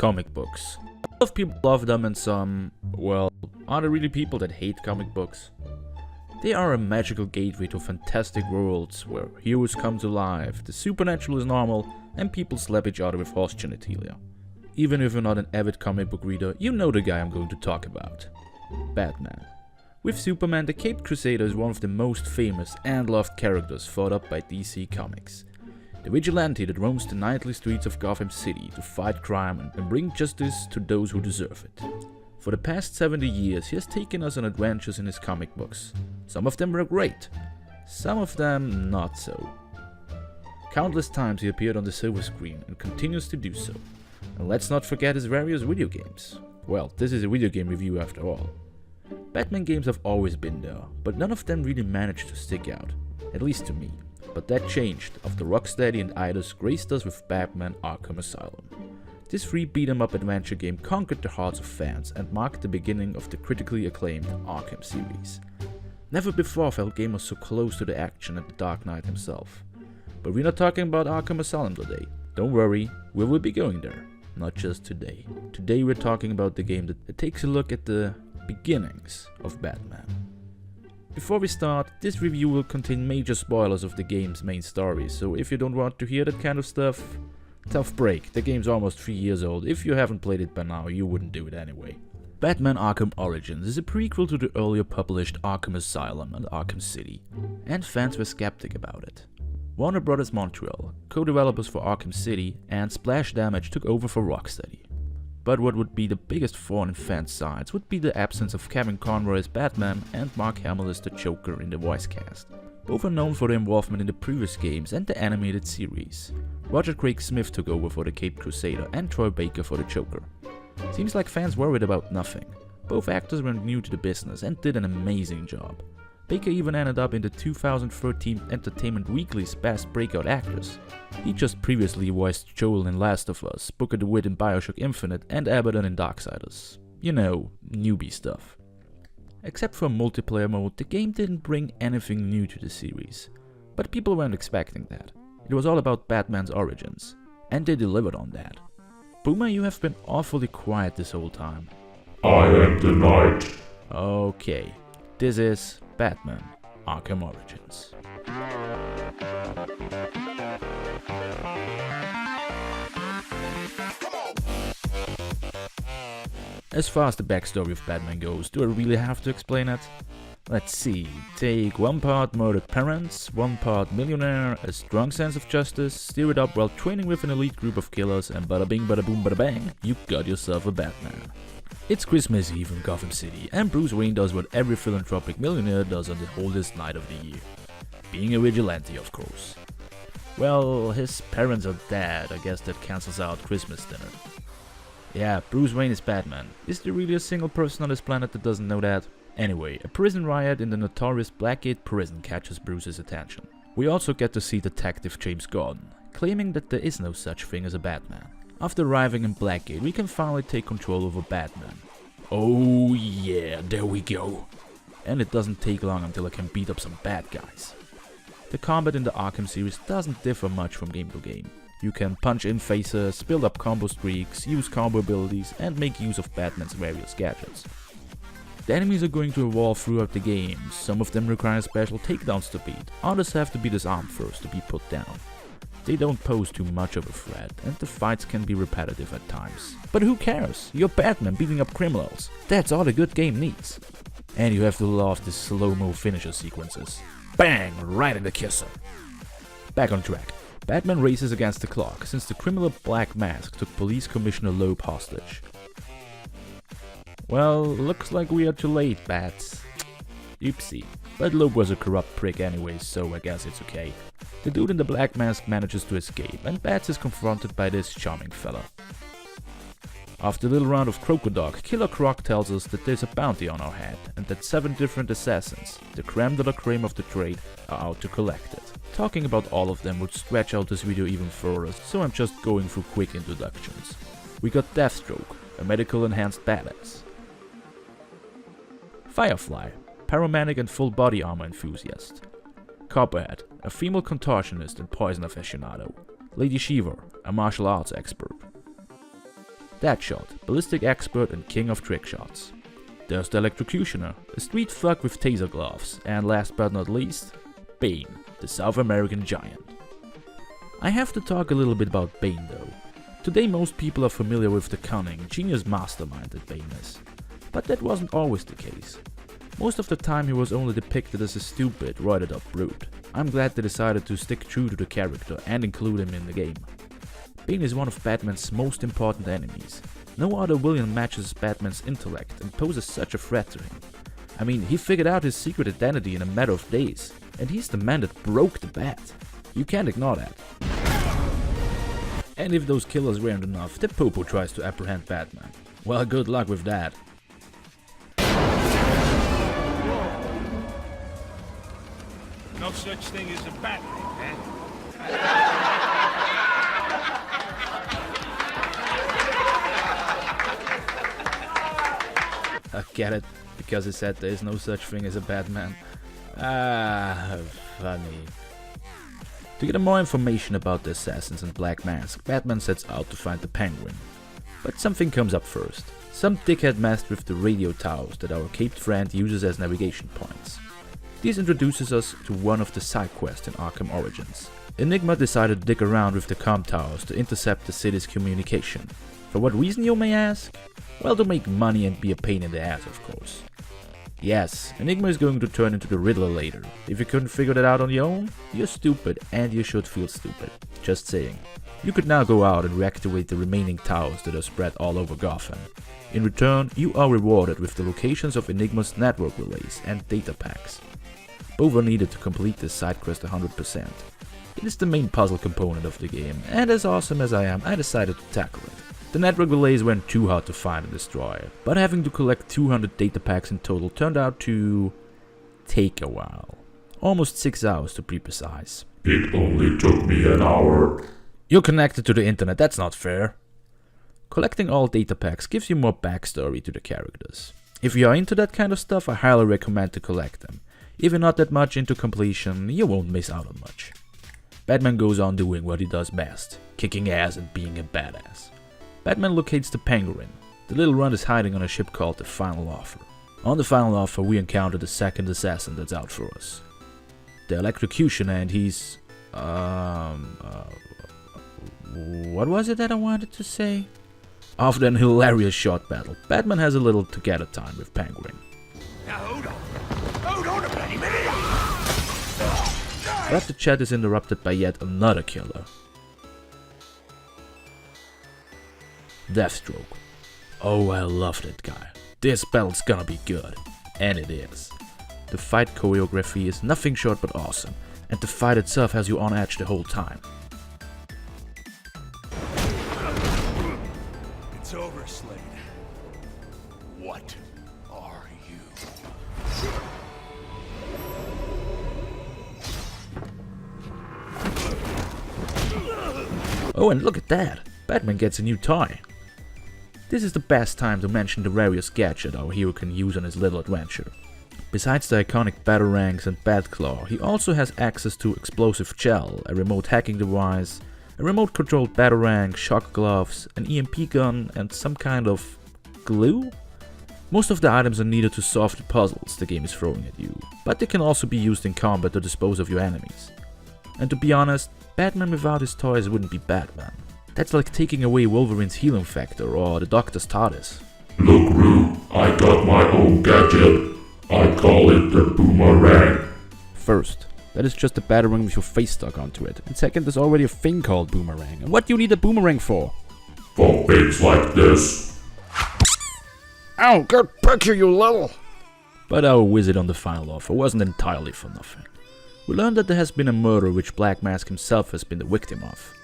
Comic books. A lot of people love them and some, well, are there really people that hate comic books? They are a magical gateway to fantastic worlds where heroes come to life, the supernatural is normal, and people slap each other with horse genitalia. Even if you're not an avid comic book reader, you know the guy I'm going to talk about. Batman. With Superman, the Caped Crusader is one of the most famous and loved characters thought up by DC Comics. The vigilante that roams the nightly streets of Gotham City to fight crime and bring justice to those who deserve it. For the past 70 years, he has taken us on adventures in his comic books. Some of them were great, some of them not so. Countless times he appeared on the silver screen and continues to do so. And let's not forget his various video games. Well, this is a video game review after all. Batman games have always been there, but none of them really managed to stick out, at least to me. But that changed after Rocksteady and Eidos graced us with Batman Arkham Asylum. This free beat-em-up adventure game conquered the hearts of fans and marked the beginning of the critically acclaimed Arkham series. Never before felt gamers so close to the action and the Dark Knight himself. But we're not talking about Arkham Asylum today. Don't worry, we will be going there. Not just today. Today we're talking about the game that takes a look at the beginnings of Batman. Before we start, this review will contain major spoilers of the game's main story, so if you don't want to hear that kind of stuff, tough break, the game's almost 3 years old. If you haven't played it by now, you wouldn't do it anyway. Batman Arkham Origins is a prequel to the earlier published Arkham Asylum and Arkham City, and fans were skeptic about it. Warner Bros. Montreal, co-developers for Arkham City, and Splash Damage took over for Rocksteady. But what would be the biggest thorn in fans' sides would be the absence of Kevin Conrad as Batman and Mark Hamill as the Joker in the voice cast. Both are known for their involvement in the previous games and the animated series. Roger Craig Smith took over for the Caped Crusader and Troy Baker for the Joker. Seems like fans worried about nothing. Both actors were new to the business and did an amazing job. Baker even ended up in the 2013 Entertainment Weekly's Best Breakout Actors. He just previously voiced Joel in Last of Us, Booker DeWitt in Bioshock Infinite, and Abaddon in Darksiders. You know, newbie stuff. Except for multiplayer mode, the game didn't bring anything new to the series. But people weren't expecting that. It was all about Batman's origins. And they delivered on that. Boomer, you have been awfully quiet this whole time. I am the Knight. Okay, this is Batman Arkham Origins. As far as the backstory of Batman goes, do I really have to explain it? Let's see, take one part murdered parents, one part millionaire, a strong sense of justice, steer it up while training with an elite group of killers, and bada bing bada boom bada bang, you got yourself a Batman. It's Christmas Eve in Gotham City, and Bruce Wayne does what every philanthropic millionaire does on the coldest night of the year. Being a vigilante, of course. Well, his parents are dead, I guess that cancels out Christmas dinner. Yeah, Bruce Wayne is Batman. Is there really a single person on this planet that doesn't know that? Anyway, a prison riot in the notorious Blackgate prison catches Bruce's attention. We also get to see Detective James Gordon, claiming that there is no such thing as a Batman. After arriving in Blackgate, we can finally take control over Batman. Oh yeah, there we go. And it doesn't take long until I can beat up some bad guys. The combat in the Arkham series doesn't differ much from game to game. You can punch in faces, build up combo streaks, use combo abilities, and make use of Batman's various gadgets. The enemies are going to evolve throughout the game. Some of them require special takedowns to beat, others have to be disarmed first to be put down. They don't pose too much of a threat, and the fights can be repetitive at times. But who cares? You're Batman beating up criminals. That's all a good game needs. And you have to love the slow-mo finisher sequences. Bang! Right in the kisser. Back on track. Batman races against the clock, since the criminal Black Mask took Police Commissioner Loeb hostage. Well, looks like we are too late, Bats. Oopsie. But Loeb was a corrupt prick anyways, so I guess it's okay. The dude in the Black Mask manages to escape, and Bats is confronted by this charming fella. After a little round of Crocodile, Killer Croc tells us that there's a bounty on our head, and that 7 different assassins, the creme de la creme of the trade, are out to collect it. Talking about all of them would stretch out this video even further, so I'm just going through quick introductions. We got Deathstroke, a medical enhanced badass. Firefly, paramedic and full body armor enthusiast. Copperhead, a female contortionist and poison aficionado. Lady Shiva, a martial arts expert. Deadshot, ballistic expert and king of trick shots. There's the Electrocutioner, a street thug with taser gloves, and last but not least, Bane, the South American giant. I have to talk a little bit about Bane though. Today most people are familiar with the cunning, genius mastermind that Bane is. But that wasn't always the case. Most of the time he was only depicted as a stupid, roided up brute. I'm glad they decided to stick true to the character and include him in the game. Bane is one of Batman's most important enemies. No other villain matches Batman's intellect and poses such a threat to him. I mean, he figured out his secret identity in a matter of days, and he's the man that broke the Bat. You can't ignore that. And if those killers weren't enough, the Popo tries to apprehend Batman. Well, good luck with that. No such thing as a Batman, man. I get it, because he said there is no such thing as a Batman. Ah, funny. To get more information about the assassins in Black Mask, Batman sets out to find the Penguin. But something comes up first. Some dickhead messed with the radio towers that our caped friend uses as navigation points. This introduces us to one of the side quests in Arkham Origins. Enigma decided to dig around with the comm towers to intercept the city's communication. For what reason, you may ask? Well, to make money and be a pain in the ass, of course. Yes, Enigma is going to turn into the Riddler later. If you couldn't figure that out on your own, you're stupid and you should feel stupid. Just saying. You could now go out and reactivate the remaining towers that are spread all over Gotham. In return, you are rewarded with the locations of Enigma's network relays and data packs. Both are needed to complete this side quest 100%. It is the main puzzle component of the game, and as awesome as I am, I decided to tackle it. The network relays weren't too hard to find and destroy, but having to collect 200 data packs in total turned out to take a while. Almost 6 hours to be precise. It only took me an hour. You're connected to the internet, that's not fair. Collecting all data packs gives you more backstory to the characters. If you are into that kind of stuff, I highly recommend to collect them. If you're not that much into completion, you won't miss out on much. Batman goes on doing what he does best, kicking ass and being a badass. Batman locates the Penguin. The little runt is hiding on a ship called the Final Offer. On the Final Offer we encounter the second assassin that's out for us. The Electrocutioner, and he's... what was it that I wanted to say? After an hilarious shot battle, Batman has a little together time with Penguin. Now hold on a bloody minute! But the chat is interrupted by yet another killer. Deathstroke. Oh, I love that guy. This battle's gonna be good. And it is. The fight choreography is nothing short but awesome, and the fight itself has you on edge the whole time. It's over, Slade. What are you? Oh, and look at that! Batman gets a new toy. This is the best time to mention the various gadgets our hero can use on his little adventure. Besides the iconic Batarangs and Batclaw, he also has access to explosive gel, a remote hacking device, a remote-controlled Batarang, shock gloves, an EMP gun, and some kind of glue? Most of the items are needed to solve the puzzles the game is throwing at you, but they can also be used in combat to dispose of your enemies. And to be honest, Batman without his toys wouldn't be Batman. That's like taking away Wolverine's healing factor or the Doctor's TARDIS. Look, Roo, I got my own gadget. I call it the Boomerang. First, that is just a batarang with your face stuck onto it. And second, there's already a thing called Boomerang. And what do you need a boomerang for? For things like this. Ow, get back here, you little! But our visit on the Final Offer wasn't entirely for nothing. We learned that there has been a murder which Black Mask himself has been the victim of.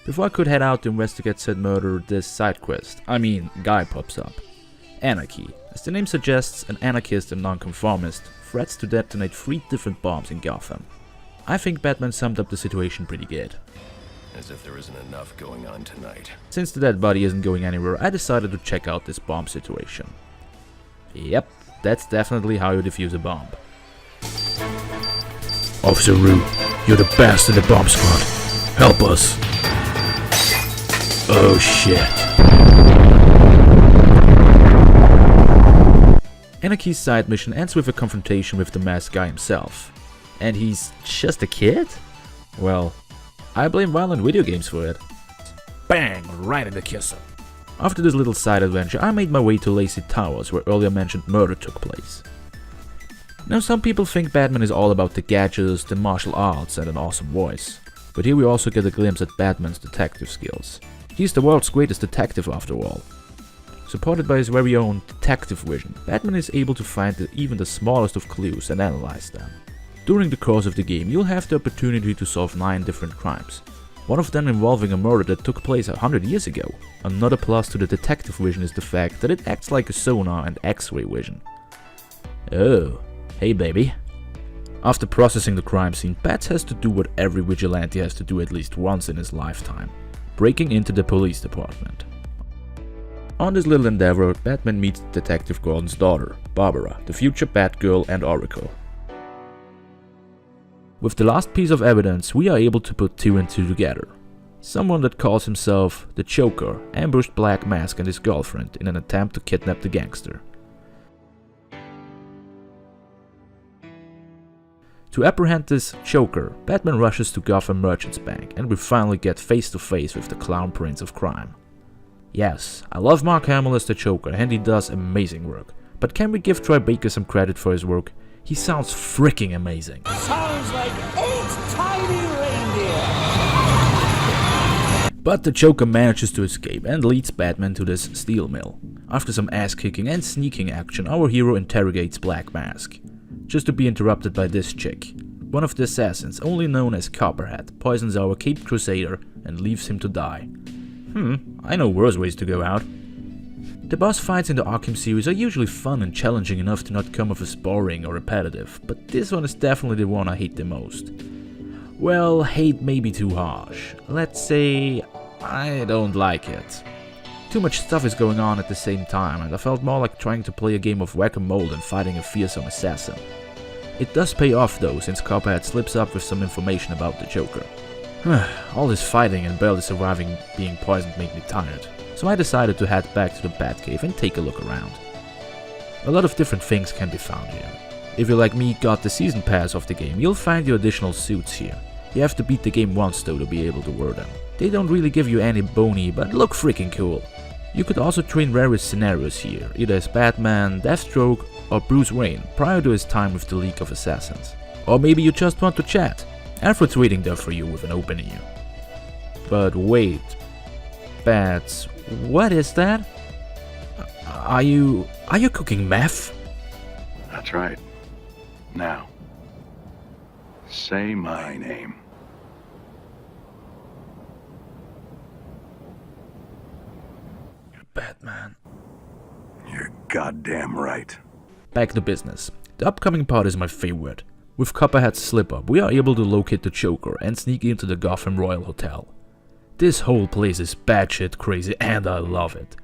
Before I could head out to investigate said murder, this side quest, guy pops up. Anarchy. As the name suggests, an anarchist and nonconformist threats to detonate 3 different bombs in Gotham. I think Batman summed up the situation pretty good. As if there isn't enough going on tonight. Since the dead body isn't going anywhere, I decided to check out this bomb situation. Yep, that's definitely how you defuse a bomb. Officer Roo, you're the best in the bomb squad. Help us. Oh shit. Anarchy's side mission ends with a confrontation with the masked guy himself. And he's just a kid? Well, I blame violent video games for it. Bang! Right in the kisser. After this little side adventure, I made my way to Lazy Towers, where earlier mentioned murder took place. Now, some people think Batman is all about the gadgets, the martial arts, and an awesome voice. But here we also get a glimpse at Batman's detective skills. He's the world's greatest detective after all. Supported by his very own detective vision, Batman is able to find even the smallest of clues and analyze them. During the course of the game, you'll have the opportunity to solve 9 different crimes. One of them involving a murder that took place 100 years ago. Another plus to the detective vision is the fact that it acts like a sonar and X-ray vision. Oh, hey baby. After processing the crime scene, Bats has to do what every vigilante has to do at least once in his lifetime: breaking into the police department. On this little endeavor, Batman meets Detective Gordon's daughter, Barbara, the future Batgirl and Oracle. With the last piece of evidence, we are able to put 2 and 2 together. Someone that calls himself the Joker ambushed Black Mask and his girlfriend in an attempt to kidnap the gangster. To apprehend this Joker, Batman rushes to Gotham Merchants Bank, and we finally get face to face with the Clown Prince of Crime. Yes, I love Mark Hamill as the Joker and he does amazing work, but can we give Troy Baker some credit for his work? He sounds freaking amazing. Sounds like 8 tiny reindeer! But the Joker manages to escape and leads Batman to this steel mill. After some ass-kicking and sneaking action, our hero interrogates Black Mask, just to be interrupted by this chick. One of the assassins, only known as Copperhead, poisons our Caped Crusader and leaves him to die. I know worse ways to go out. The boss fights in the Arkham series are usually fun and challenging enough to not come off as boring or repetitive, but this one is definitely the one I hate the most. Well, hate may be too harsh. Let's say I don't like it. Too much stuff is going on at the same time, and I felt more like trying to play a game of whack-a-mole than fighting a fearsome assassin. It does pay off though, since Copperhead slips up with some information about the Joker. All this fighting and barely surviving being poisoned made me tired, so I decided to head back to the Batcave and take a look around. A lot of different things can be found here. If you like me got the season pass of the game, you'll find your additional suits here. You have to beat the game once though to be able to wear them. They don't really give you any bony, but look freaking cool. You could also train various scenarios here, either as Batman, Deathstroke, or Bruce Wayne prior to his time with the League of Assassins. Or maybe you just want to chat. Alfred's waiting there for you with an open ear. But wait, Bats, what is that? Are you cooking meth? That's right. Now, say my name. Batman. You're goddamn right. Back to business. The upcoming part is my favorite. With Copperhead's slip-up, we are able to locate the Joker and sneak into the Gotham Royal Hotel. This whole place is batshit crazy and I love it.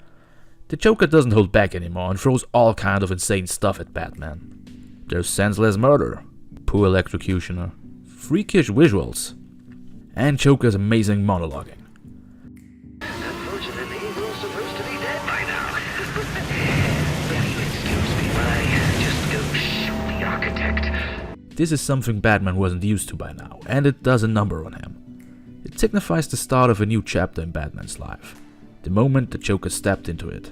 The Joker doesn't hold back anymore and throws all kind of insane stuff at Batman. There's senseless murder, poor electrocutioner, freakish visuals, and Joker's amazing monologuing. Unfortunately, we're supposed to be dead by now. Will you excuse me while I just go shoot the architect? This is something Batman wasn't used to by now, and it does a number on him. It signifies the start of a new chapter in Batman's life, the moment the Joker stepped into it.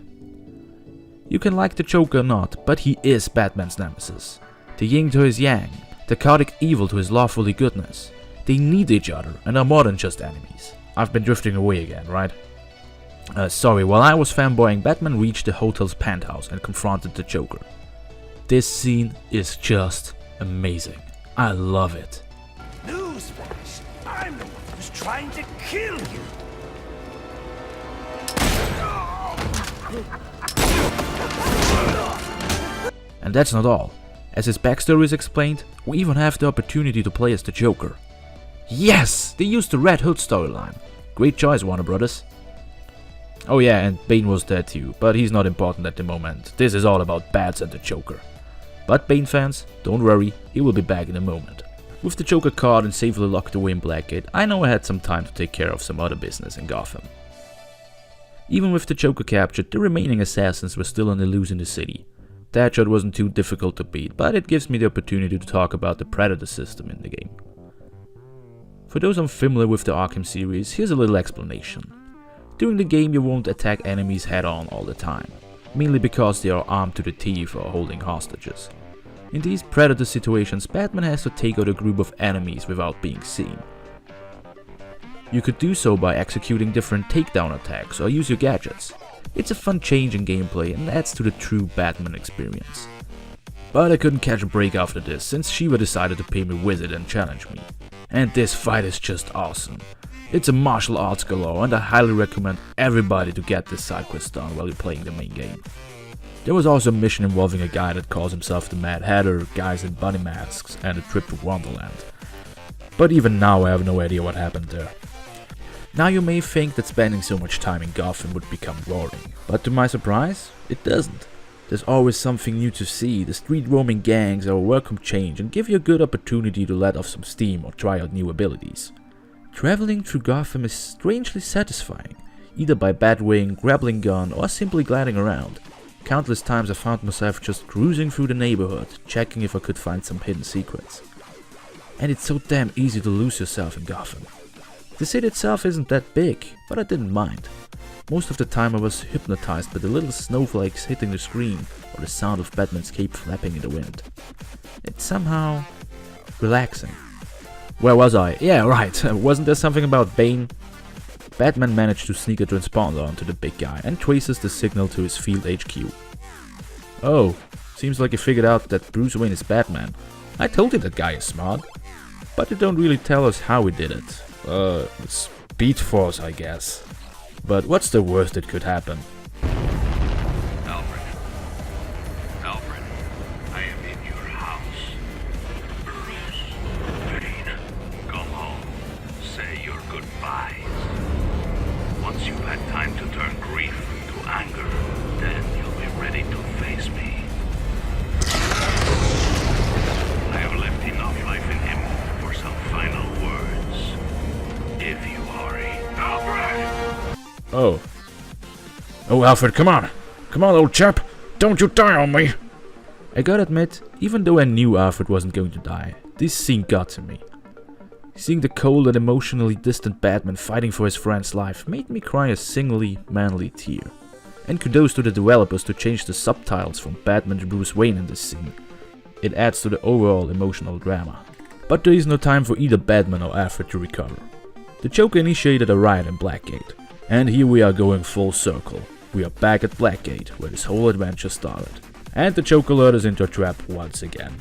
You can like the Joker or not, but he is Batman's nemesis. The yin to his yang, the chaotic evil to his lawfully goodness. They need each other and are more than just enemies. I've been drifting away again, right? Sorry, while I was fanboying, Batman reached the hotel's penthouse and confronted the Joker. This scene is just amazing. I love it. Newsflash! I'm the one who's trying to kill you! And that's not all. As his backstory is explained, we even have the opportunity to play as the Joker. Yes! They used the Red Hood storyline. Great choice, Warner Brothers. Oh yeah, and Bane was there too, but he's not important at the moment. This is all about Bats and the Joker. But Bane fans, don't worry, he will be back in a moment. With the Joker caught and safely locked away in Blackgate, I know I had some time to take care of some other business in Gotham. Even with the Joker captured, the remaining assassins were still on the loose in the city. Deadshot wasn't too difficult to beat, but it gives me the opportunity to talk about the Predator system in the game. For those unfamiliar with the Arkham series, here's a little explanation. During the game you won't attack enemies head on all the time, mainly because they are armed to the teeth or holding hostages. In these Predator situations, Batman has to take out a group of enemies without being seen. You could do so by executing different takedown attacks or use your gadgets. It's a fun change in gameplay and adds to the true Batman experience. But I couldn't catch a break after this, since Shiva decided to pay me a visit and challenge me. And this fight is just awesome. It's a martial arts galore and I highly recommend everybody to get this side quest done while you're playing the main game. There was also a mission involving a guy that calls himself the Mad Hatter, guys in bunny masks, and a trip to Wonderland. But even now I have no idea what happened there. Now you may think that spending so much time in Gotham would become boring, but to my surprise, it doesn't. There's always something new to see. The street roaming gangs are a welcome change and give you a good opportunity to let off some steam or try out new abilities. Traveling through Gotham is strangely satisfying, either by Batwing, grappling gun, or simply gliding around. Countless times I found myself just cruising through the neighborhood, checking if I could find some hidden secrets. And it's so damn easy to lose yourself in Gotham. The city itself isn't that big, but I didn't mind. Most of the time I was hypnotized by the little snowflakes hitting the screen or the sound of Batman's cape flapping in the wind. It's somehow relaxing. Where was I? Yeah, right, wasn't there something about Bane? Batman managed to sneak a transponder onto the big guy and traces the signal to his field HQ. Oh, seems like he figured out that Bruce Wayne is Batman. I told you that guy is smart. But they don't really tell us how he did it. Speed Force, I guess. But what's the worst that could happen? Alfred. Alfred, I am in your house. Bruce Wayne, come home. Say your goodbyes. Once you've had time to turn grief into anger, then you'll be ready to face me. I have left enough life in him for some final words. If you hurry. Alfred! Oh, Alfred, come on! Come on, old chap! Don't you die on me! I gotta admit, even though I knew Alfred wasn't going to die, this scene got to me. Seeing the cold and emotionally distant Batman fighting for his friend's life made me cry a singly manly tear. And kudos to the developers to change the subtitles from Batman to Bruce Wayne in this scene. It adds to the overall emotional drama. But there is no time for either Batman or Alfred to recover. The Joker initiated a riot in Blackgate, and here we are going full circle. We are back at Blackgate, where this whole adventure started. And the Joker lured us into a trap once again.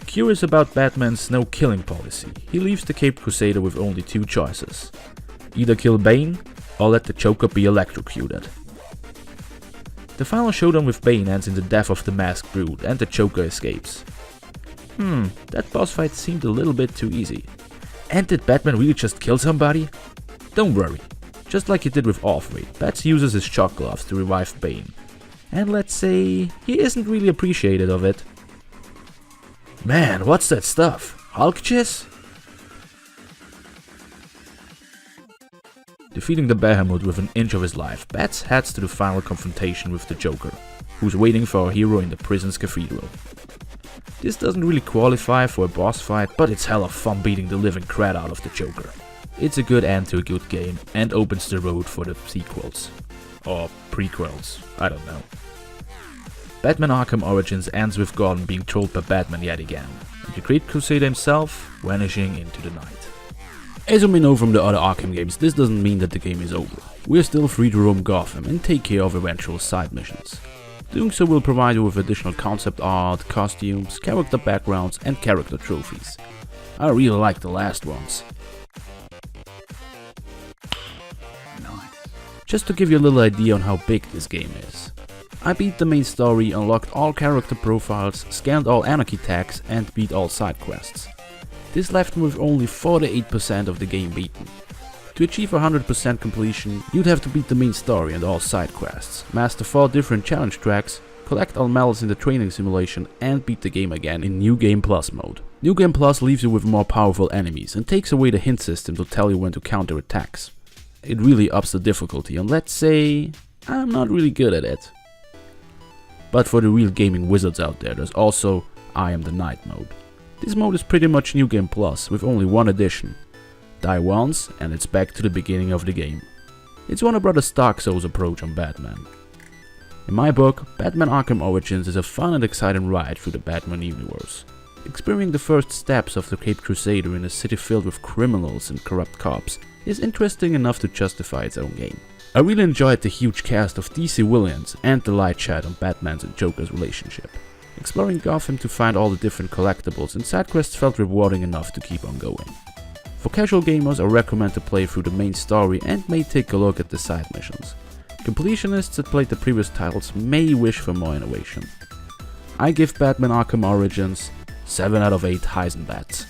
Curious about Batman's no-killing policy, he leaves the Caped Crusader with only two choices. Either kill Bane, or let the Joker be electrocuted. The final showdown with Bane ends in the death of the Masked Brute and the Joker escapes. That boss fight seemed a little bit too easy. And did Batman really just kill somebody? Don't worry. Just like he did with Alfred, Bats uses his shock gloves to revive Bane. And let's say, he isn't really appreciative of it. Man, what's that stuff? Hulk jizz? Defeating the Behemoth with an inch of his life, Bats heads to the final confrontation with the Joker, who's waiting for our hero in the prison's cathedral. This doesn't really qualify for a boss fight, but it's hella fun beating the living crap out of the Joker. It's a good end to a good game and opens the road for the sequels. Or prequels, I don't know. Batman Arkham Origins ends with Gordon being trolled by Batman yet again, and the Great Crusader himself vanishing into the night. As you may know from the other Arkham games, this doesn't mean that the game is over. We're still free to roam Gotham and take care of eventual side missions. Doing so will provide you with additional concept art, costumes, character backgrounds and character trophies. I really like the last ones. Just to give you a little idea on how big this game is. I beat the main story, unlocked all character profiles, scanned all anarchy tags and beat all side quests. This left me with only 48% of the game beaten. To achieve 100% completion, you'd have to beat the main story and all side quests, master 4 different challenge tracks, collect all medals in the training simulation and beat the game again in New Game Plus mode. New Game Plus leaves you with more powerful enemies and takes away the hint system to tell you when to counter attacks. It really ups the difficulty and let's say, I'm not really good at it. But for the real gaming wizards out there, there's also I Am the Night mode. This mode is pretty much New Game Plus with only one addition. Die once and it's back to the beginning of the game. It's Warner Bros. Dark Souls approach on Batman. In my book, Batman Arkham Origins is a fun and exciting ride through the Batman universe. Experiencing the first steps of the Caped Crusader in a city filled with criminals and corrupt cops is interesting enough to justify its own game. I really enjoyed the huge cast of DC villains and the light chat on Batman's and Joker's relationship. Exploring Gotham to find all the different collectibles and side quests felt rewarding enough to keep on going. For casual gamers, I recommend to play through the main story and may take a look at the side missions. Completionists that played the previous titles may wish for more innovation. I give Batman Arkham Origins 7 out of 8 Heisenbats.